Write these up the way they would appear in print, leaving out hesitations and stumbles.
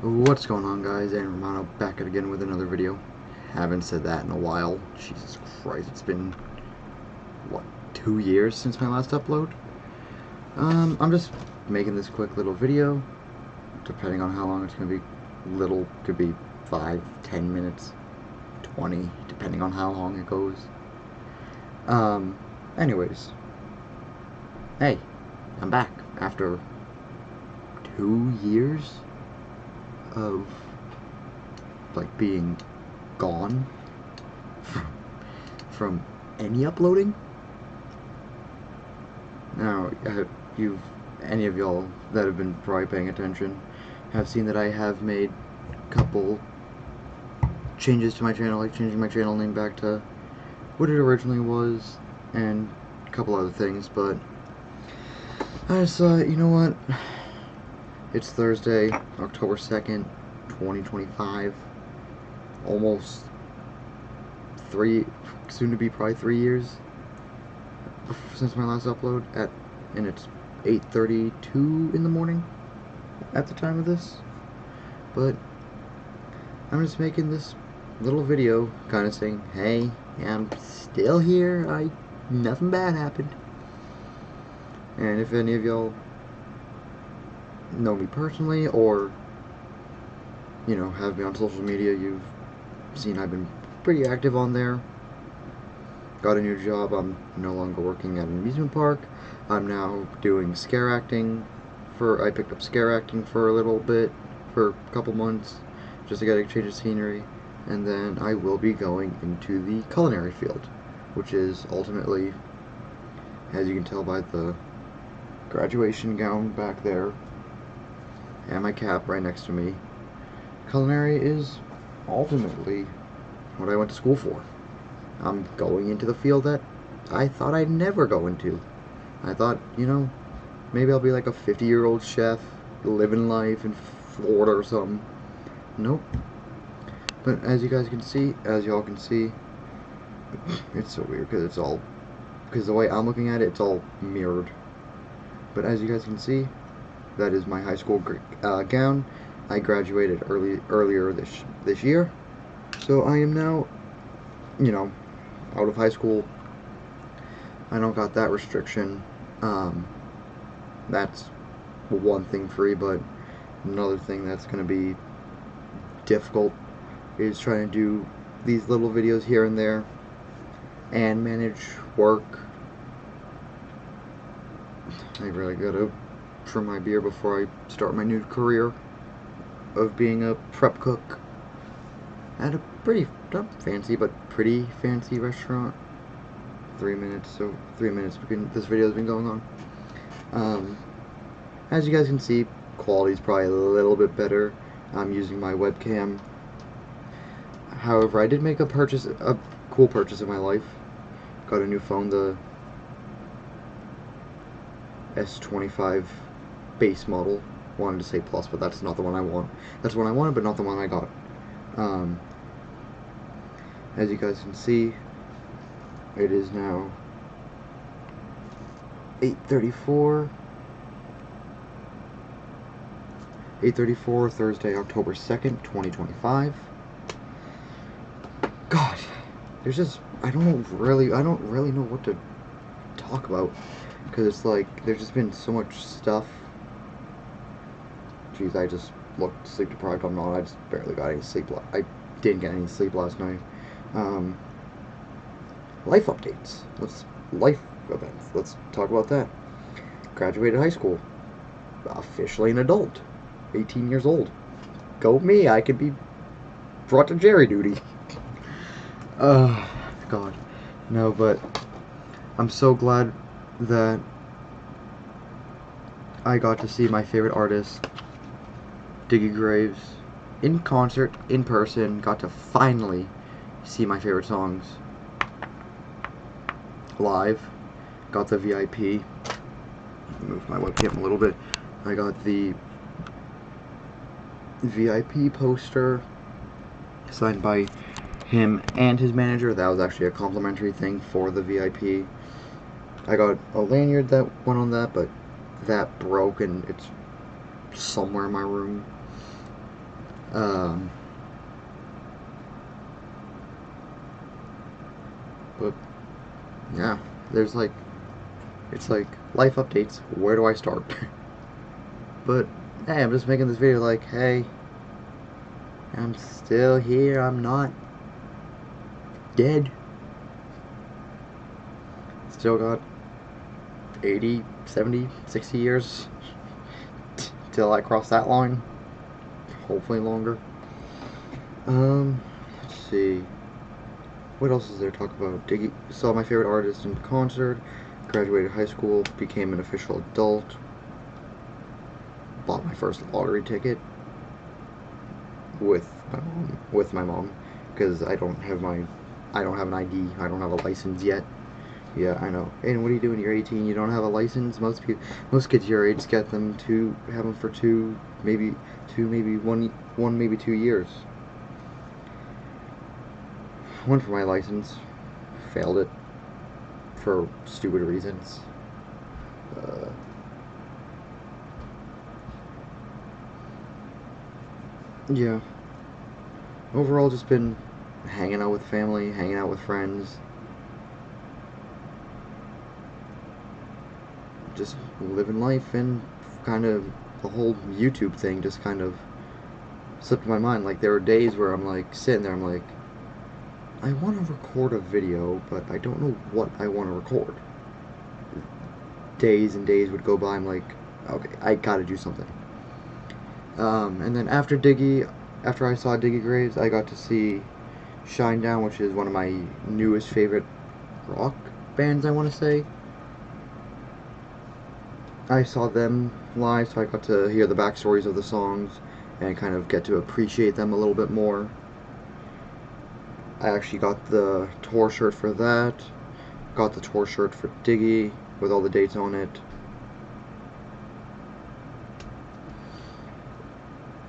What's going on, guys? Aaron Romano back at again with another video. Haven't said that in a while. Jesus Christ, it's been, what, 2 years since my last upload? I'm just making this quick little video, depending on how long it's going to be. Little, could be 5, 10 minutes, 20, depending on how long it goes. Anyways. Hey, I'm back after 2 years of like being gone from any uploading. Now, any of y'all that have been probably paying attention have seen that I have made a couple changes to my channel, like changing my channel name back to what it originally was, and a couple other things, but I just thought, you know what? It's Thursday, October 2nd, 2025. Almost soon to be probably 3 years since my last upload, and it's 8:32 in the morning at the time of this. But I'm just making this little video kind of saying, hey, I'm still here, nothing bad happened. And if any of y'all know me personally, or have me on social media, you've seen I've been pretty active on there. Got a new job. I'm no longer working at an amusement park. I'm now doing scare acting. I picked up scare acting for a little bit, for a couple months, just to get a change of scenery, and then I will be going into the culinary field, which is ultimately, as you can tell by the graduation gown back there and my cap right next to me, culinary is ultimately what I went to school for. I'm going into the field that I thought I'd never go into. I thought, maybe I'll be like a 50-year-old chef living life in Florida or something. Nope. But as y'all can see, it's so weird because the way I'm looking at it, it's all mirrored. But as you guys can see, that is my high school gown. I graduated earlier this year, so I am now, out of high school. I don't got that restriction. That's one thing free, but another thing that's going to be difficult is trying to do these little videos here and there and manage work. I really gotta trim my beer before I start my new career of being a prep cook at a pretty, not fancy, but pretty fancy restaurant. 3 minutes, so 3 minutes this video has been going on. As you guys can see, quality's probably a little bit better. I'm using my webcam. However, I did make a cool purchase in my life. Got a new phone, the S25 base model. Wanted to say Plus, but that's not the one I want. That's the one I wanted, but not the one I got. As you guys can see, it is now 8:34. 8:34, Thursday, October 2nd, 2025. God, I don't really know what to talk about, because it's like, there's just been so much stuff. Jeez, I just looked sleep deprived. I'm not. I just barely got any sleep. I didn't get any sleep last night. Life updates. Life events. Let's talk about that. Graduated high school. Officially an adult. 18 years old. Go me. I could be brought to jury duty. God. No, but I'm so glad that I got to see my favorite artist, Diggy Graves, in concert, in person. Got to finally see my favorite songs live. Got the VIP. Move my webcam a little bit. I got the VIP poster signed by him and his manager. That was actually a complimentary thing for the VIP. I got a lanyard that went on that, but that broke and it's somewhere in my room. Um, but yeah, there's like, it's like life updates. Where do I start? But hey, I'm just making this video like, hey, I'm still here. I'm not dead. Still got 80, 70, 60 years till I cross that line. Hopefully longer. Let's see. What else is there to talk about? Saw my favorite artist in concert. Graduated high school. Became an official adult. Bought my first lottery ticket with my mom, because I don't have an ID. I don't have a license yet. Yeah, I know. And what are you doing? You're 18. You don't have a license. Most kids your age get them to have them for maybe 2 years. Went for my license, failed it for stupid reasons. Uh, yeah. Overall, just been hanging out with family, hanging out with friends, just living life, and kind of the whole YouTube thing just kind of slipped my mind. Like, there are days where I'm like sitting there, I'm like, I want to record a video, but I don't know what I want to record. Days and days would go by, I'm like, okay, I gotta do something. And then after I saw Diggy Graves, I got to see Shinedown, which is one of my newest favorite rock bands, I want to say. I saw them live, so I got to hear the backstories of the songs and kind of get to appreciate them a little bit more. I actually got the tour shirt for that. Got the tour shirt for Diggy with all the dates on it.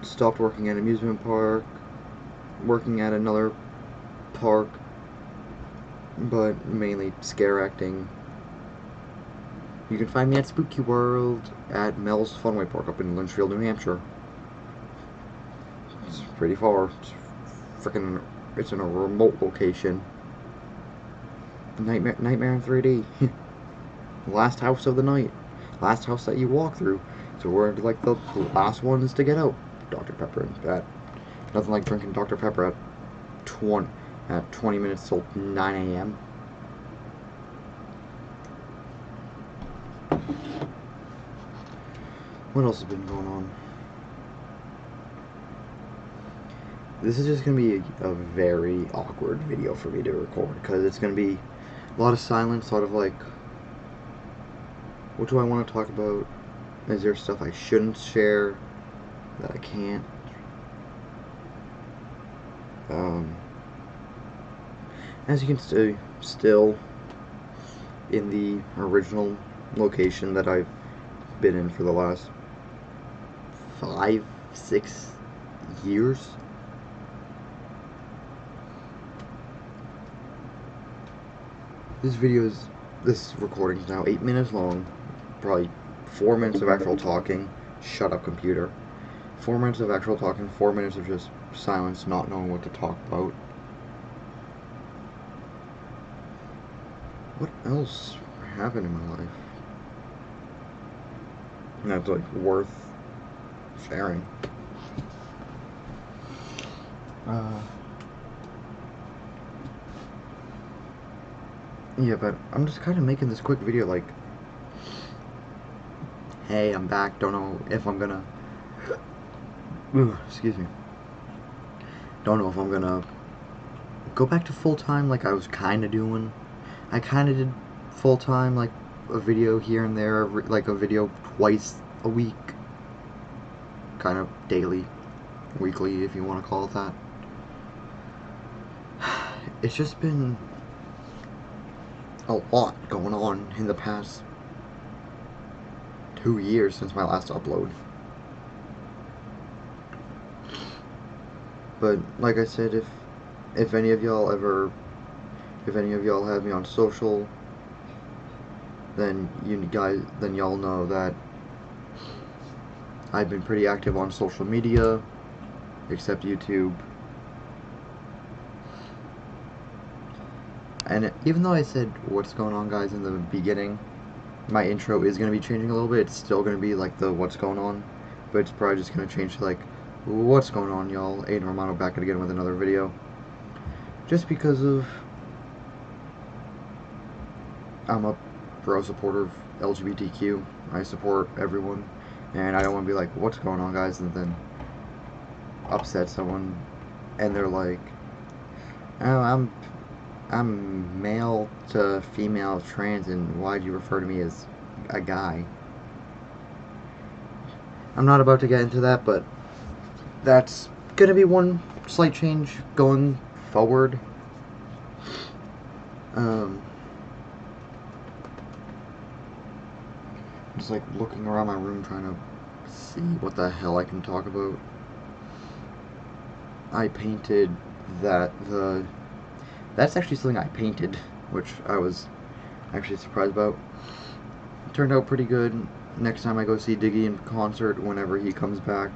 Stopped working at an amusement park. Working at another park, but mainly scare acting. You can find me at Spooky World at Mel's Funway Park up in Lynchfield, New Hampshire. It's pretty far. It's in a remote location. Nightmare in 3D. Last house of the night. Last house that you walk through. So we're like the last ones to get out. Dr. Pepper and that. Nothing like drinking Dr. Pepper at 20 minutes till 9 a.m. What else has been going on? This is just going to be a very awkward video for me to record, because it's going to be a lot of silence, sort of like, what do I want to talk about? Is there stuff I shouldn't share that I can't? As you can see, still in the original location that I've been in for the last 5, 6 years. This recording is now 8 minutes long. Probably 4 minutes of actual talking. Shut up, computer. 4 minutes of actual talking, 4 minutes of just silence, not knowing what to talk about. What else happened in my life? And that's like worth sharing. Yeah, but I'm just kind of making this quick video like, hey, I'm back, don't know if I'm gonna, excuse me, don't know if I'm gonna go back to full-time like I was kind of doing. I kind of did full-time, like a video here and there, like a video twice a week, kind of daily, weekly, if you want to call it that. It's just been a lot going on in the past 2 years since my last upload. But like I said, if any of y'all have me on social, then y'all know that I've been pretty active on social media. except YouTube. And even though I said what's going on, guys, in the beginning, my intro is going to be changing a little bit. It's still going to be like the what's going on, but it's probably just going to change to like, what's going on, y'all? Aiden Romano back again with another video. Just because of I'm a pro supporter of LGBTQ. I support everyone, and I don't want to be like, what's going on, guys, and then upset someone, and they're like, oh, I'm male to female trans, and why'd you refer to me as a guy? I'm not about to get into that, but that's gonna be one slight change going forward. Just like looking around my room trying to see what the hell I can talk about. I painted that's actually something I painted, which I was actually surprised about. It turned out pretty good. Next time I go see Diggy in concert, whenever he comes back,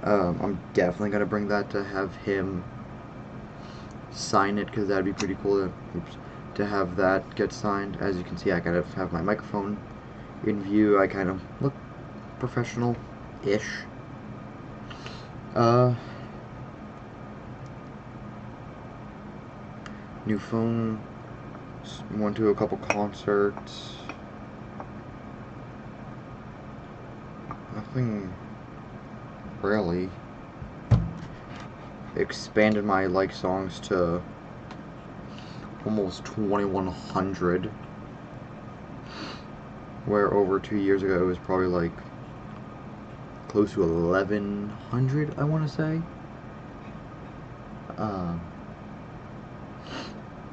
I'm definitely gonna bring that to have him sign it, because that'd be pretty cool to have that get signed. As you can see, I kind of have my microphone in view. I kind of look professional-ish. New phone. Went to a couple concerts. Nothing really. Expanded my like songs to almost 2,100. Where over 2 years ago it was probably like close to 1,100, I want to say.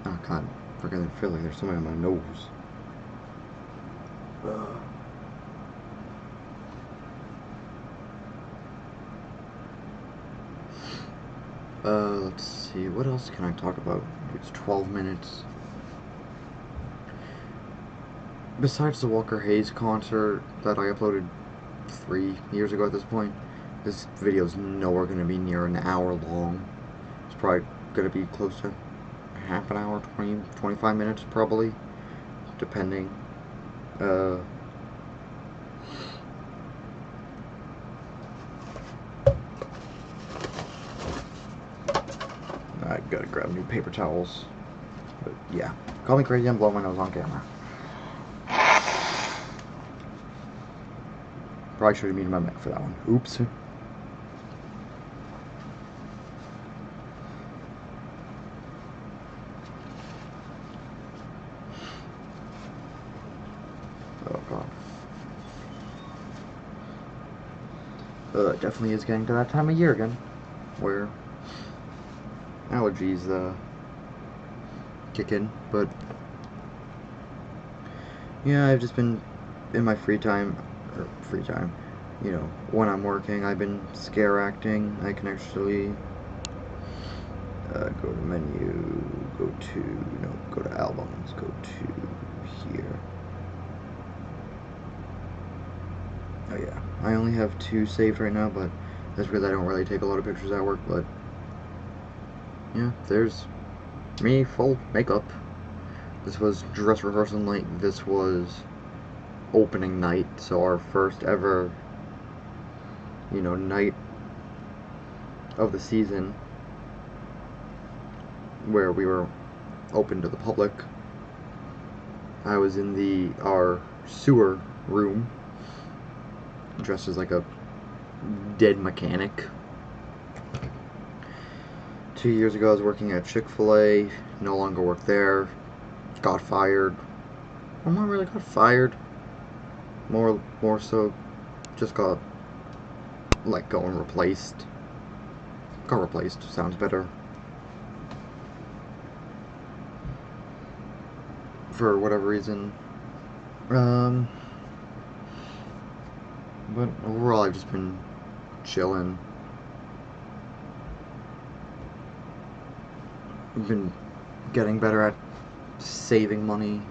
Oh god, I feel like there's something on my nose. Let's see, what else can I talk about? It's 12 minutes. Besides the Walker Hayes concert that I uploaded 3 years ago at this point, this video's nowhere going to be near an hour long. It's probably going to be close to half an hour, 20, 25 minutes probably, depending. I gotta grab new paper towels. But yeah, call me crazy, I'm blowing my nose on camera. Probably should have muted my mic for that one. Oops. Oh god. It definitely is getting to that time of year again, where allergies kick in. But yeah, I've just been in my free time, you know, when I'm working, I've been scare acting. I can actually go to menu, go to albums, go to here. Oh yeah, I only have 2 saved right now, but that's because I don't really take a lot of pictures at work. But yeah, there's me, full makeup. This was dress rehearsal night. This was opening night, so our first ever, you know, night of the season where we were open to the public. I was in our sewer room, dressed as like a dead mechanic. 2 years ago I was working at Chick-fil-A, no longer work there, got fired. Well, not really got fired, more so just got let go and replaced. Got replaced, sounds better. For whatever reason. But overall I've just been chilling. I've been getting better at saving money.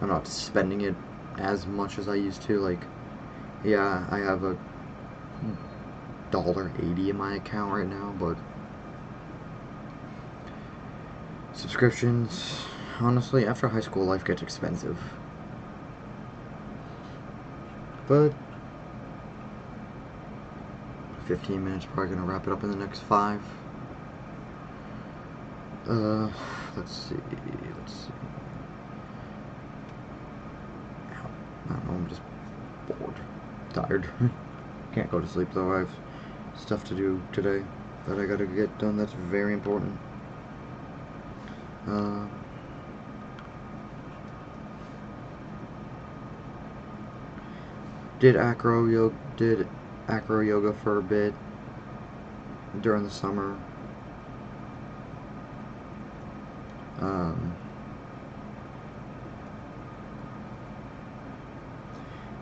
I'm not spending it as much as I used to. Like, yeah, I have a $1.80 in my account right now, but subscriptions, honestly, after high school, life gets expensive. But 15 minutes, probably gonna wrap it up in the next 5. Let's see. I don't know, I'm just bored. Tired. Can't go to sleep though, I have stuff to do today that I gotta get done that's very important. Did acro yoga for a bit during the summer.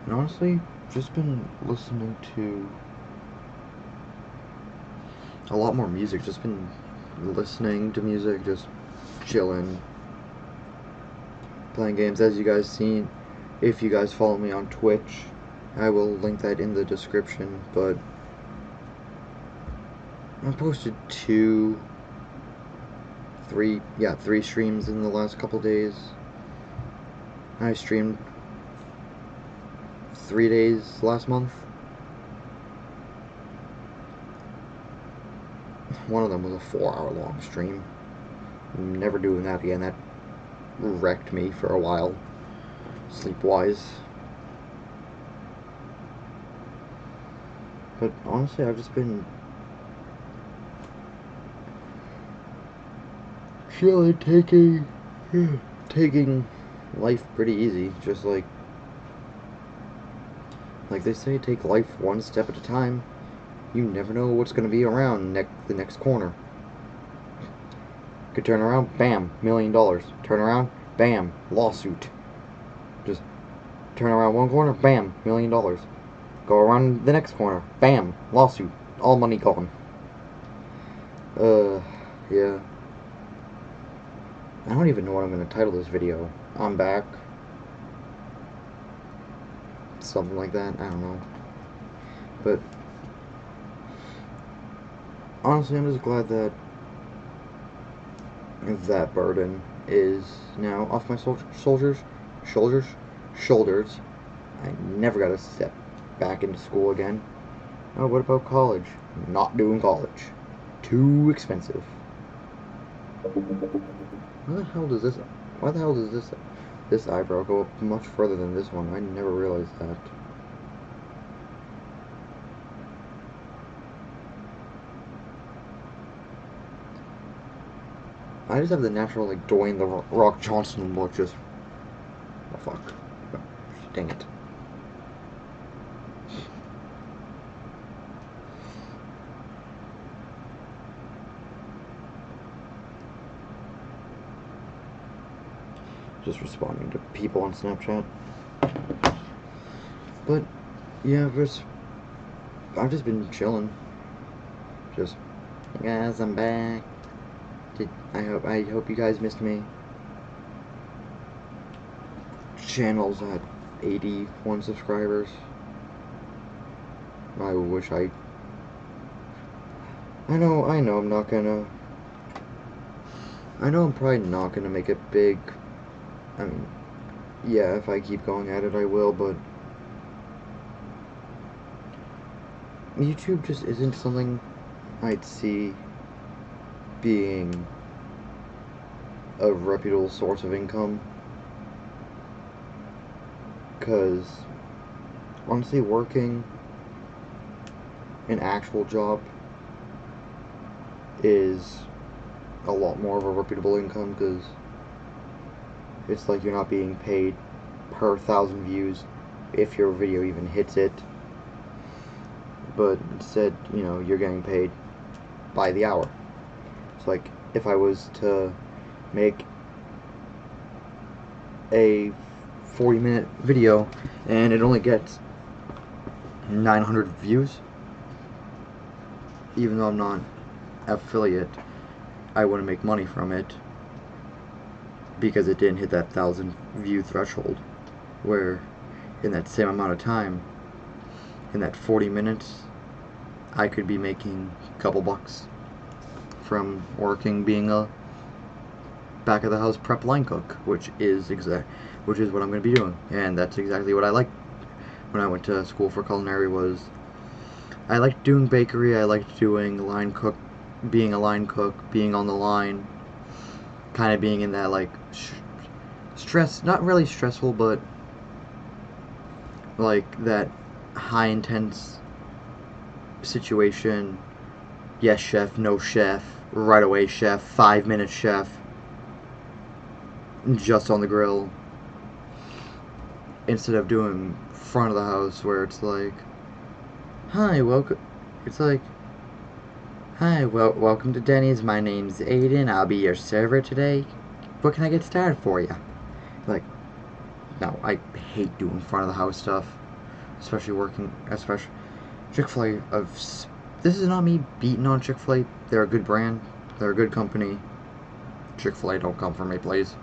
And honestly, just been listening to a lot more music. Just been listening to music, just chilling, playing games. As you guys seen, if you guys follow me on Twitch, I will link that in the description. But I posted 3 streams in the last couple days. I streamed 3 days last month. One of them was a 4-hour long stream. I'm never doing that again. That wrecked me for a while, sleep-wise. But honestly, I've just been really taking life pretty easy. Just like they say, take life one step at a time. You never know what's going to be around the next corner. Could turn around, bam, $1 million. Turn around, bam, lawsuit. Just turn around one corner, bam, $1 million. Go around the next corner, bam, lawsuit. All money gone. Yeah. I don't even know what I'm going to title this video. I'm back. Something like that, I don't know. But honestly, I'm just glad that that burden is now off my shoulders. I never got to step back into school again. Oh, what about college? Not doing college. Too expensive. Why the hell does this eyebrow go up much further than this one? I never realized that. I just have the natural, like, Dwayne the Rock Johnson look, just... Oh, fuck. Dang it. Just responding to people on Snapchat. But, yeah, I've just been chilling. Just, guys, I'm back. I hope you guys missed me. Channel's at 81 subscribers. I wish I know I'm not gonna... I know I'm probably not gonna make it big. I mean, yeah, if I keep going at it, I will, but... YouTube just isn't something I'd see being a reputable source of income. Because, honestly, working an actual job is a lot more of a reputable income, because it's like you're not being paid per 1,000 views if your video even hits it, but instead, you know, you're getting paid by the hour. It's like, if I was to make a 40-minute video and it only gets 900 views, even though I'm not affiliate, I wouldn't make money from it because it didn't hit that 1,000 view threshold. Where in that same amount of time, in that 40 minutes, I could be making a couple bucks from working being a back of the house prep line cook, which is what I'm going to be doing, and that's exactly what I liked when I went to school for culinary. Was I liked doing bakery, I liked doing being a line cook, being on the line, kind of being in that like stress, not really stressful, but like that high intense situation. Yes chef, no chef, right away chef, 5 minute chef, just on the grill, instead of doing front of the house where it's like, hi, welcome. It's like, hi, welcome to Denny's. My name's Aiden. I'll be your server today. What can I get started for you? Like, no, I hate doing front of the house stuff, especially Chick-fil-A. This is not me beating on Chick-fil-A. They're a good brand. They're a good company. Chick-fil-A, don't come for me, please.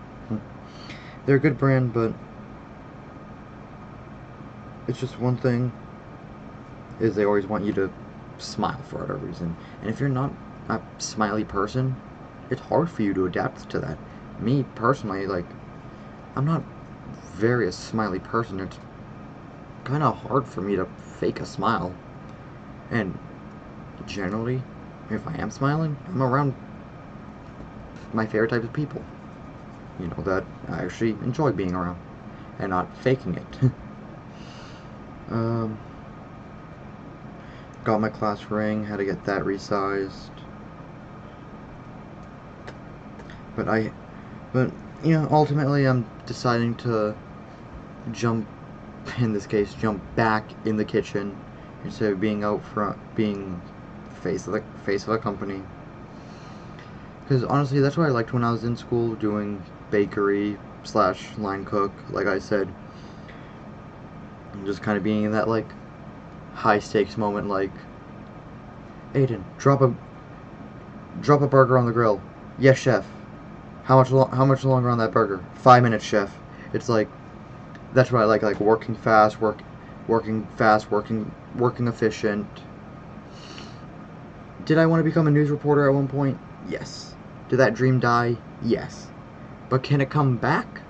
They're a good brand, but it's just one thing is they always want you to smile for whatever reason. And if you're not a smiley person, it's hard for you to adapt to that. Me, personally, like, I'm not very a smiley person. It's kind of hard for me to fake a smile. And generally, if I am smiling, I'm around my favorite type of people. You know, that I actually enjoy being around and not faking it. Got my class ring, had to get that resized. But you know, ultimately I'm deciding to jump back in the kitchen instead of being out front, being face of a company. Because honestly, that's what I liked when I was in school, doing bakery / line cook. Like I said, just kind of being in that like high stakes moment, like, Aiden, drop a burger on the grill. Yes, chef. How much longer on that burger? 5 minutes, chef. It's like, that's what I like working fast, working efficient. Did I want to become a news reporter at one point? Yes. Did that dream die? Yes. But can it come back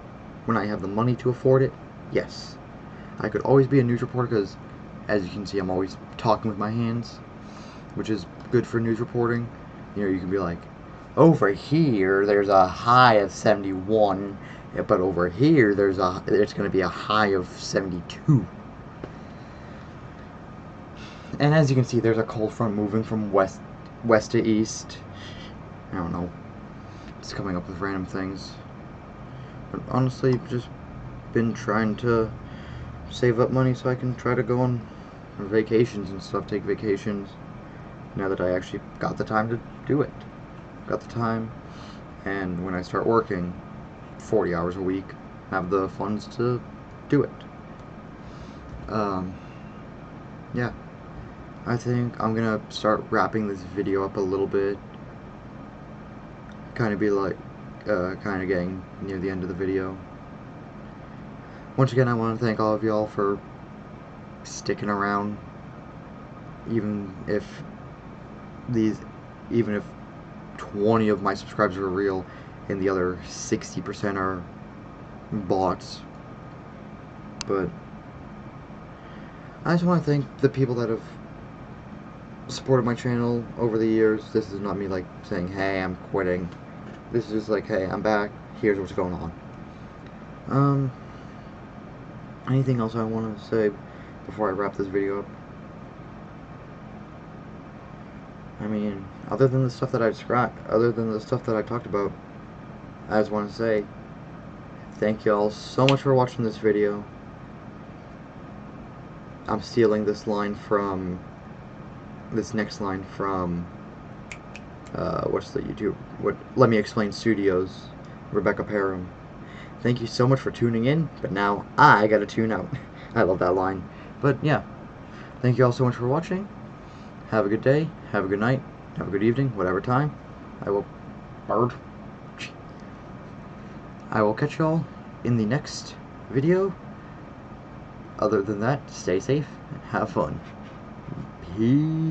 when I have the money to afford it? Yes. I could always be a news reporter because, as you can see, I'm always talking with my hands, which is good for news reporting. You know, you can be like, over here there's a high of 71, but over here it's going to be a high of 72. And as you can see, there's a cold front moving from west to east. I don't know. It's coming up with random things. But honestly, just been trying to save up money so I can try to go on vacations and stuff, take vacations, now that I actually got the time to do it. Got the time, and when I start working 40 hours a week, have the funds to do it. Yeah. I think I'm gonna start wrapping this video up a little bit. Kind of be like, kind of getting near the end of the video. Once again, I want to thank all of y'all for sticking around, even if 20 of my subscribers are real and the other 60% are bots. But I just want to thank the people that have supported my channel over the years. This is not me like saying, hey, I'm quitting. This is just like, hey, I'm back, here's what's going on. Anything else I want to say before I wrap this video up? I mean, other than the stuff that I talked about, I just want to say thank y'all so much for watching this video. I'm stealing this next line from what's the YouTube? Let Me Explain Studios, Rebecca Parham. Thank you so much for tuning in, but now I gotta tune out. I love that line. But yeah, thank you all so much for watching. Have a good day, have a good night, have a good evening, whatever time. I will catch y'all in the next video. Other than that, stay safe and have fun. Peace.